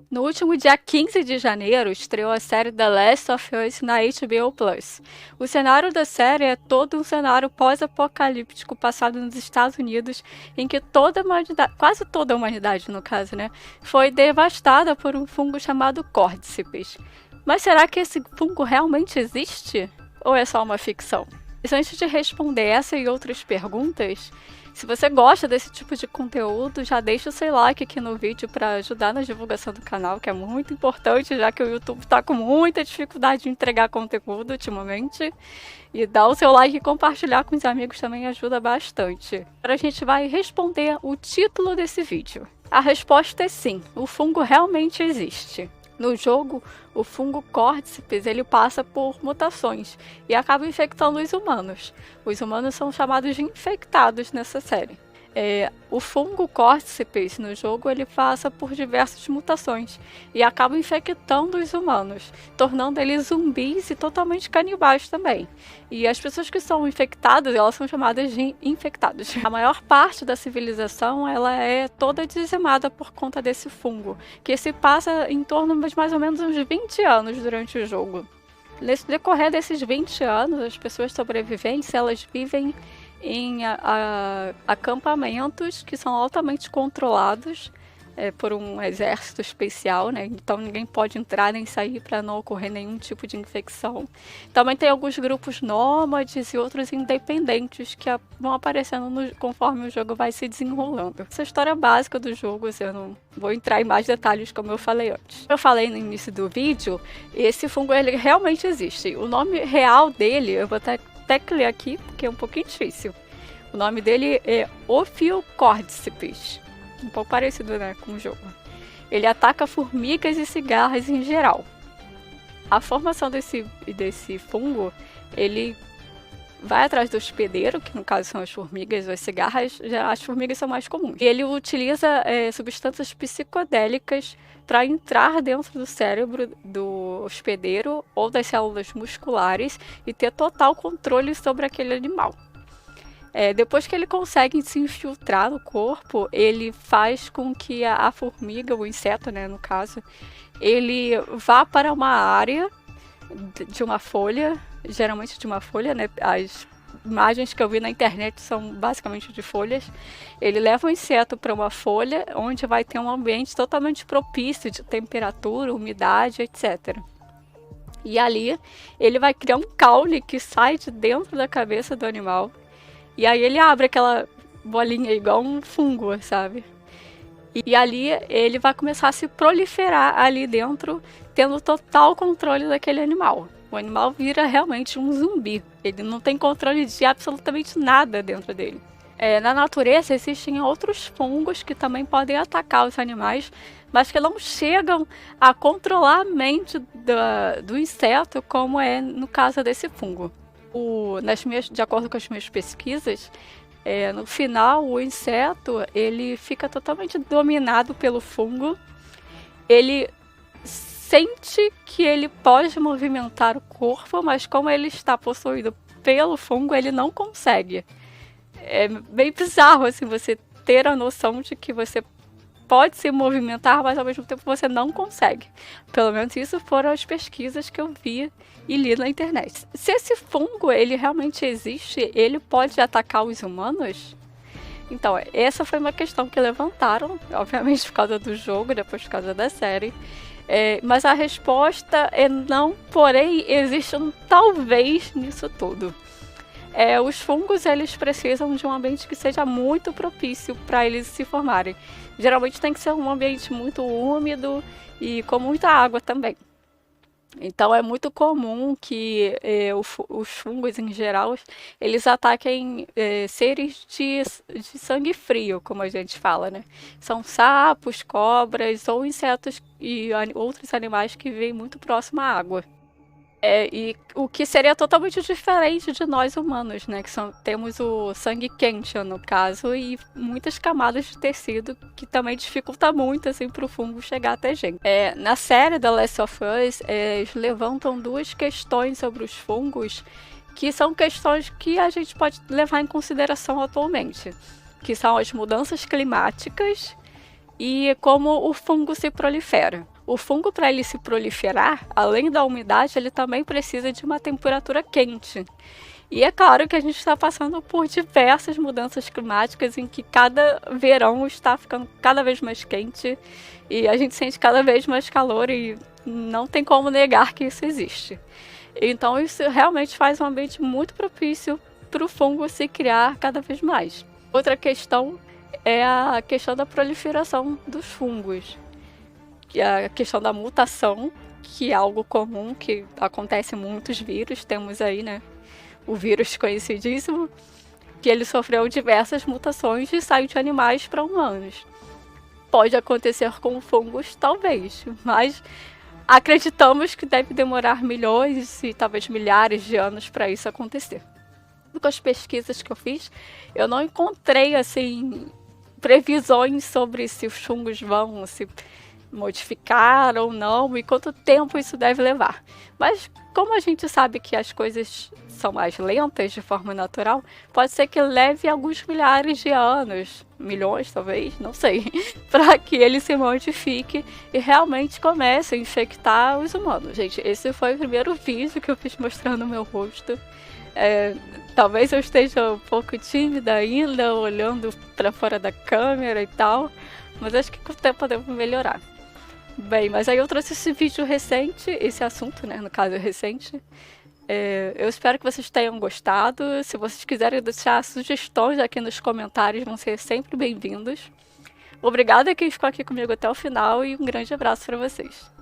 No último dia 15 de janeiro, estreou a série The Last of Us na HBO Plus. O cenário da série é todo um cenário pós-apocalíptico passado nos Estados Unidos, em que toda a humanidade, quase toda a humanidade no caso, né, foi devastada por um fungo chamado Cordyceps. Mas será que esse fungo realmente existe? Ou é só uma ficção? Mas antes de responder essa e outras perguntas, se você gosta desse tipo de conteúdo, já deixa o seu like aqui no vídeo para ajudar na divulgação do canal, que é muito importante, já que o YouTube está com muita dificuldade de entregar conteúdo ultimamente. E dar o seu like e compartilhar com os amigos também ajuda bastante. Agora a gente vai responder o título desse vídeo. A resposta é sim, o fungo realmente existe. No jogo, o fungo Cordyceps ele passa por mutações e acaba infectando os humanos. Os humanos são chamados de infectados nessa série. O fungo Cordyceps no jogo ele passa por diversas mutações e acaba infectando os humanos, tornando eles zumbis e totalmente canibais também. E as pessoas que são infectadas, elas são chamadas de infectados. A maior parte da civilização ela é toda dizimada por conta desse fungo, que se passa em torno de mais ou menos uns 20 anos durante o jogo. Nesse decorrer desses 20 anos, as pessoas sobreviventes elas vivem em acampamentos que são altamente controlados por um exército especial, né? Então ninguém pode entrar nem sair para não ocorrer nenhum tipo de infecção. Também tem alguns grupos nômades e outros independentes que vão aparecendo conforme o jogo vai se desenrolando. Essa é a história básica do jogo, eu não vou entrar em mais detalhes como eu falei antes. Eu falei no início do vídeo, esse fungo ele realmente existe. O nome real dele, eu vou até ler aqui, porque é um pouquinho difícil. O nome dele é Ophiocordyceps. Um pouco parecido, né, com o jogo. Ele ataca formigas e cigarras em geral. A formação desse fungo, ele vai atrás do hospedeiro, que no caso são as formigas ou as cigarras. Já as formigas são mais comuns. E ele utiliza substâncias psicodélicas para entrar dentro do cérebro do hospedeiro ou das células musculares e ter total controle sobre aquele animal. Depois que ele consegue se infiltrar no corpo, ele faz com que a formiga, o inseto, né, no caso, ele vá para uma área de uma folha, geralmente de uma folha, né? As imagens que eu vi na internet são basicamente de folhas. Ele leva o inseto para uma folha, onde vai ter um ambiente totalmente propício de temperatura, umidade, etc. E ali ele vai criar um caule que sai de dentro da cabeça do animal. E aí ele abre aquela bolinha igual um fungo, sabe? E ali ele vai começar a se proliferar ali dentro, tendo total controle daquele animal. O animal vira realmente um zumbi. Ele não tem controle de absolutamente nada dentro dele. Na natureza existem outros fungos que também podem atacar os animais, mas que não chegam a controlar a mente do inseto, como é no caso desse fungo. De acordo com as minhas pesquisas, no final o inseto ele fica totalmente dominado pelo fungo. Ele sente que ele pode movimentar o corpo, mas como ele está possuído pelo fungo, ele não consegue. É bem bizarro assim, você ter a noção de que você pode se movimentar, mas ao mesmo tempo você não consegue. Pelo menos isso foram as pesquisas que eu vi e li na internet. Se esse fungo ele realmente existe, ele pode atacar os humanos? Então, essa foi uma questão que levantaram, obviamente por causa do jogo, depois por causa da série. Mas a resposta é não, porém existe um talvez nisso tudo. Os fungos eles precisam de um ambiente que seja muito propício para eles se formarem. Geralmente tem que ser um ambiente muito úmido e com muita água também. Então é muito comum que os fungos em geral eles ataquem seres de sangue frio, como a gente fala, né? São sapos, cobras ou insetos e outros animais que vivem muito próximo à água. E o que seria totalmente diferente de nós humanos, né? Que temos o sangue quente, no caso, e muitas camadas de tecido que também dificulta muito, assim, para o fungo chegar até a gente. Na série The Last of Us, eles levantam duas questões sobre os fungos, que são questões que a gente pode levar em consideração atualmente, que são as mudanças climáticas e como o fungo se prolifera. O fungo, para ele se proliferar, além da umidade, ele também precisa de uma temperatura quente. E é claro que a gente está passando por diversas mudanças climáticas em que cada verão está ficando cada vez mais quente e a gente sente cada vez mais calor e não tem como negar que isso existe. Então isso realmente faz um ambiente muito propício para o fungo se criar cada vez mais. Outra questão é a questão da proliferação dos fungos, que é a questão da mutação, que é algo comum que acontece em muitos vírus. Temos aí, né, o vírus conhecidíssimo, que ele sofreu diversas mutações e saiu de animais para humanos. Pode acontecer com fungos, talvez, mas acreditamos que deve demorar milhões e talvez milhares de anos para isso acontecer. Com as pesquisas que eu fiz, eu não encontrei assim previsões sobre se os fungos vão se modificar ou não e quanto tempo isso deve levar. Mas como a gente sabe que as coisas são mais lentas de forma natural, pode ser que leve alguns milhares de anos, milhões talvez, não sei, para que ele se modifique e realmente comece a infectar os humanos. Gente, esse foi o primeiro vídeo que eu fiz mostrando o meu rosto. Talvez eu esteja um pouco tímida ainda, olhando para fora da câmera e tal, mas acho que com o tempo eu devo melhorar. Bem, mas aí eu trouxe esse vídeo recente, esse assunto, né, no caso recente. Eu espero que vocês tenham gostado. Se vocês quiserem deixar sugestões aqui nos comentários, vão ser sempre bem-vindos. Obrigada a quem ficou aqui comigo até o final e um grande abraço para vocês.